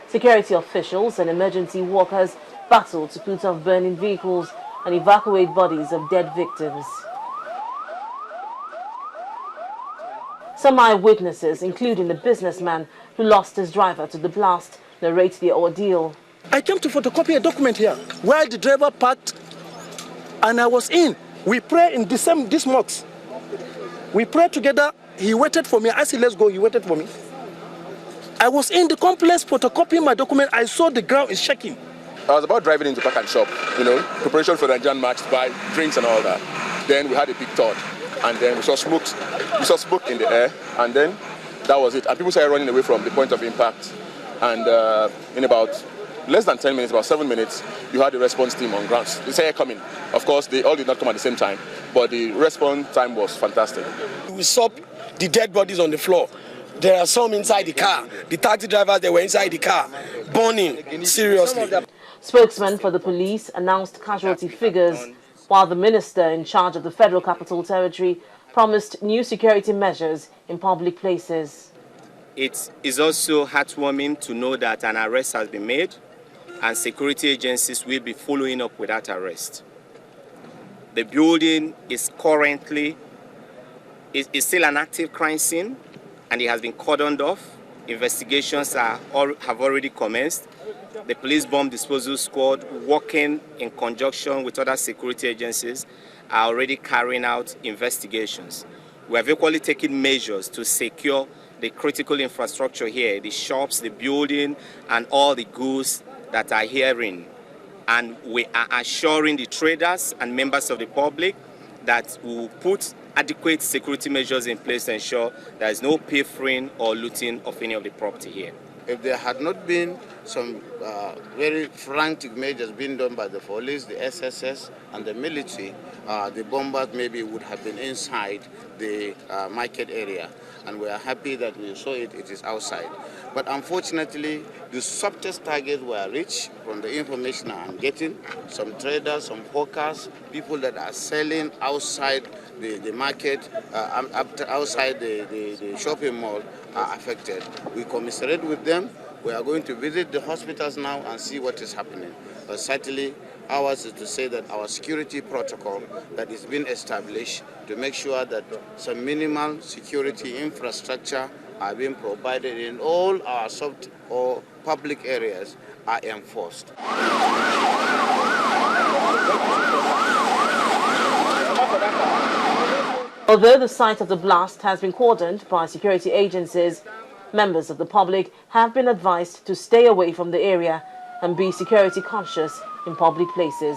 Security officials and emergency workers battled to put off burning vehicles and evacuate bodies of dead victims. Some eyewitnesses, including the businessman who lost his driver to the blast, narrate the ordeal. I came to photocopy a document here where the driver parked and I was in. We pray in this mosque. We prayed together. He waited for me. I said, let's go. He waited for me. I was in the complex photocopying my document. I saw the ground is shaking. I was about driving into Park and Shop, preparation for the Nigerian match to buy drinks and all that. Then we had a big thought. And then we saw smoke in the air, and then that was it. And people started running away from the point of impact. And in about less than 10 minutes, about 7 minutes, you had the response team on ground. They started coming. Of course, they all did not come at the same time, but the response time was fantastic. We saw the dead bodies on the floor. There are some inside the car. The taxi drivers, they were inside the car, burning seriously. Spokesman for the police announced casualty figures, while the minister in charge of the Federal Capital Territory promised new security measures in public places. It is also heartwarming to know that an arrest has been made and security agencies will be following up with that arrest. The building is currently still an active crime scene and it has been cordoned off. Investigations have already commenced. The police bomb disposal squad, working in conjunction with other security agencies, are already carrying out investigations. We have equally taken measures to secure the critical infrastructure here, the shops, the building, and all the goods that are herein. And we are assuring the traders and members of the public that we will put adequate security measures in place to ensure there is no pilfering or looting of any of the property here. If there had not been some very frantic measures being done by the police, the SSS, and the military, the bombers maybe would have been inside the market area. And we are happy that we saw it is outside. But unfortunately, the softest targets were reached from the information I'm getting. Some traders, some hawkers, people that are selling outside the market, outside the shopping mall are affected. We commiserate with them. We are going to visit the hospitals now and see what is happening. But certainly, ours is to say that our security protocol that is being established to make sure that some minimal security infrastructure are being provided in all our soft or public areas are enforced. Although the site of the blast has been cordoned by security agencies, members of the public have been advised to stay away from the area and be security conscious in public places.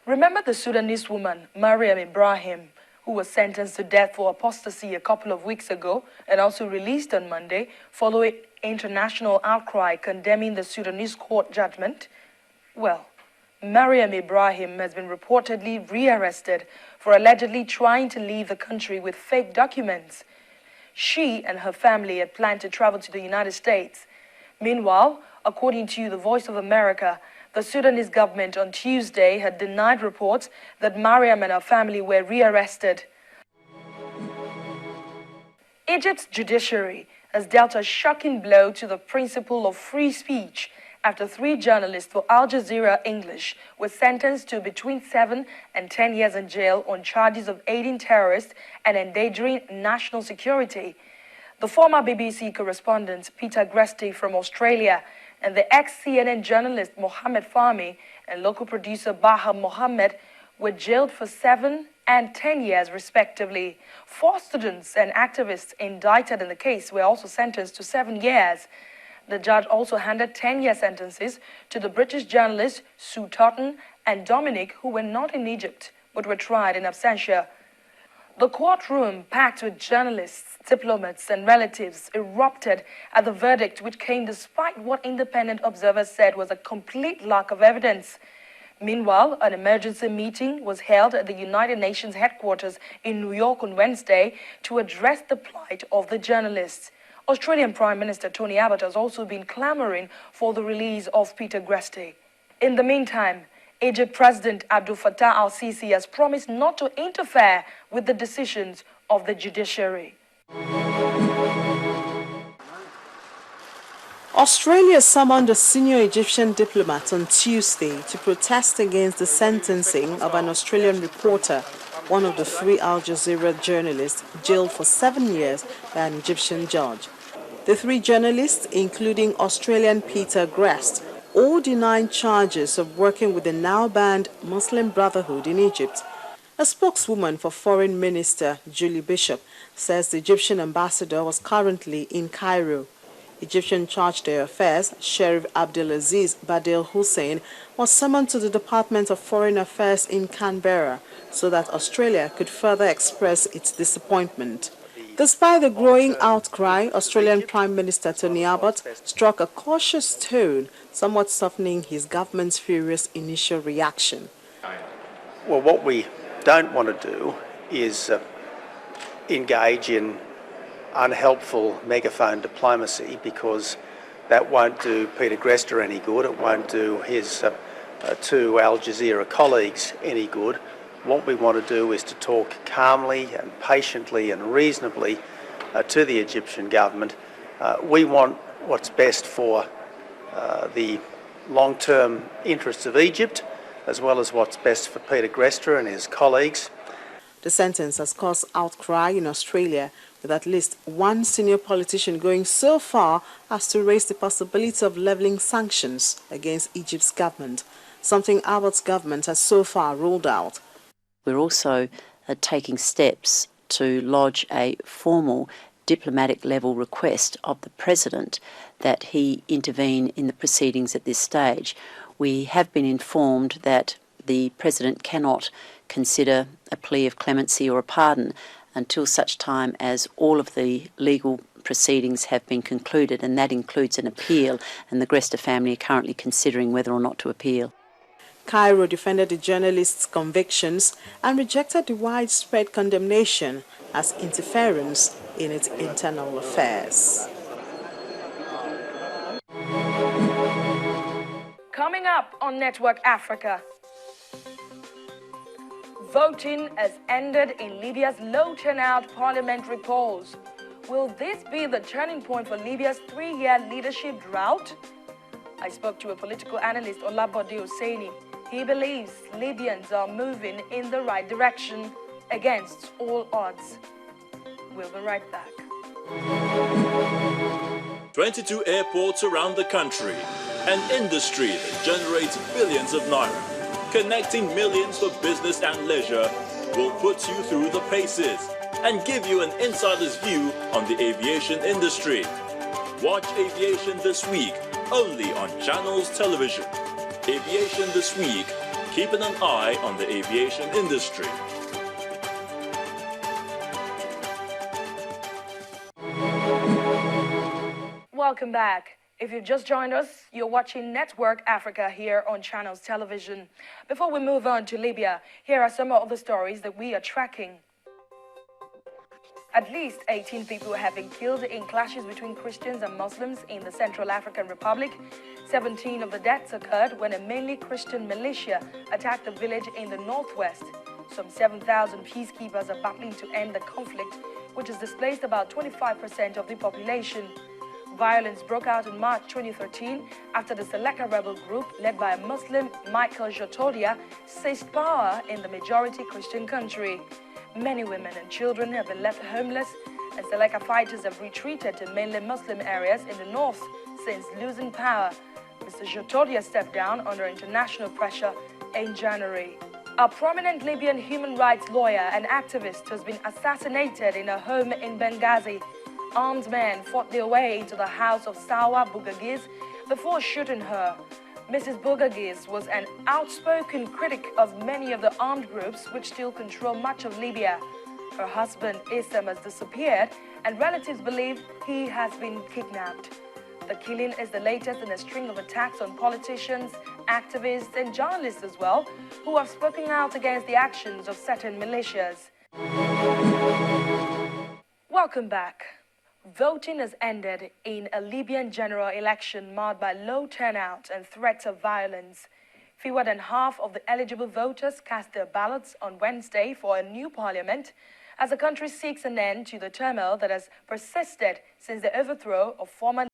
Remember the Sudanese woman, Mariam Ibrahim, who was sentenced to death for apostasy a couple of weeks ago and also released on Monday following international outcry condemning the Sudanese court judgment? Well, Mariam Ibrahim has been reportedly rearrested for allegedly trying to leave the country with fake documents. She and her family had planned to travel to the United States. Meanwhile, according to the Voice of America, the Sudanese government on Tuesday had denied reports that Mariam and her family were rearrested. Egypt's judiciary has dealt a shocking blow to the principle of free speech after 3 journalists for Al Jazeera English were sentenced to between 7 and 10 years in jail on charges of aiding terrorists and endangering national security. The former BBC correspondent Peter Gresti from Australia and the ex-CNN journalist Mohammed Fahmy and local producer Baha Mohammed were jailed for 7 and 10 years respectively. 4 students and activists indicted in the case were also sentenced to 7 years. The judge also handed 10-year sentences to the British journalists Sue Totten and Dominic, who were not in Egypt but were tried in absentia. The courtroom, packed with journalists, diplomats and relatives, erupted at the verdict, which came despite what independent observers said was a complete lack of evidence. Meanwhile, an emergency meeting was held at the United Nations headquarters in New York on Wednesday to address the plight of the journalists. Australian Prime Minister Tony Abbott has also been clamoring for the release of Peter Gresti. In the meantime, Egypt President Abdel Fattah al-Sisi has promised not to interfere with the decisions of the judiciary. Australia summoned a senior Egyptian diplomat on Tuesday to protest against the sentencing of an Australian reporter, one of the 3 Al Jazeera journalists, jailed for 7 years by an Egyptian judge. The 3 journalists, including Australian Peter Grest, all denied charges of working with the now-banned Muslim Brotherhood in Egypt. A spokeswoman for Foreign Minister Julie Bishop says the Egyptian ambassador was currently in Cairo. Egyptian Charge d'Affaires Sheriff Abdelaziz Badel Hussein was summoned to the Department of Foreign Affairs in Canberra so that Australia could further express its disappointment. Despite the growing outcry, Australian Prime Minister Tony Abbott struck a cautious tone, somewhat softening his government's furious initial reaction. Well, what we don't want to do is engage in unhelpful megaphone diplomacy, because that won't do Peter Grester any good. It won't do his 2 Al Jazeera colleagues any good. What we want to do is to talk calmly and patiently and reasonably to the Egyptian government. We want what's best for the long-term interests of Egypt, as well as what's best for Peter Grester and his colleagues. The sentence has caused outcry in Australia, with at least one senior politician going so far as to raise the possibility of levelling sanctions against Egypt's government, something Abbott's government has so far ruled out. We're also taking steps to lodge a formal diplomatic level request of the President that he intervene in the proceedings at this stage. We have been informed that the President cannot consider a plea of clemency or a pardon until such time as all of the legal proceedings have been concluded, and that includes an appeal, and the Grester family are currently considering whether or not to appeal. Cairo defended the journalist's convictions and rejected the widespread condemnation as interference in its internal affairs. Coming up on Network Africa. Voting has ended in Libya's low-turnout parliamentary polls. Will this be the turning point for Libya's 3-year leadership drought? I spoke to a political analyst, Olabode Hosseini. He believes Libyans are moving in the right direction against all odds. We'll be right back. 22 airports around the country, an industry that generates billions of naira, connecting millions for business and leisure, will put you through the paces and give you an insider's view on the aviation industry. Watch Aviation This Week only on Channels Television. Aviation This Week, keeping an eye on the aviation industry. Welcome back. If you've just joined us, you're watching Network Africa here on Channels Television. Before we move on to Libya, here are some of the stories that we are tracking. At least 18 people have been killed in clashes between Christians and Muslims in the Central African Republic. 17 of the deaths occurred when a mainly Christian militia attacked a village in the northwest. Some 7,000 peacekeepers are battling to end the conflict, which has displaced about 25% of the population. Violence broke out in March 2013 after the Seleka rebel group, led by a Muslim, Michael Jotodia, seized power in the majority Christian country. Many women and children have been left homeless, and Seleka fighters have retreated to mainly Muslim areas in the north since losing power. Mr. Jotodia stepped down under international pressure in January. A prominent Libyan human rights lawyer and activist has been assassinated in a home in Benghazi. Armed men fought their way into the house of Sawa Bougagiz before shooting her. Mrs. Bougagiz was an outspoken critic of many of the armed groups which still control much of Libya. Her husband, Issam, has disappeared, and relatives believe he has been kidnapped. The killing is the latest in a string of attacks on politicians, activists, and journalists as well, who have spoken out against the actions of certain militias. Welcome back. Voting has ended in a Libyan general election marred by low turnout and threats of violence. Fewer than half of the eligible voters cast their ballots on Wednesday for a new parliament as the country seeks an end to the turmoil that has persisted since the overthrow of former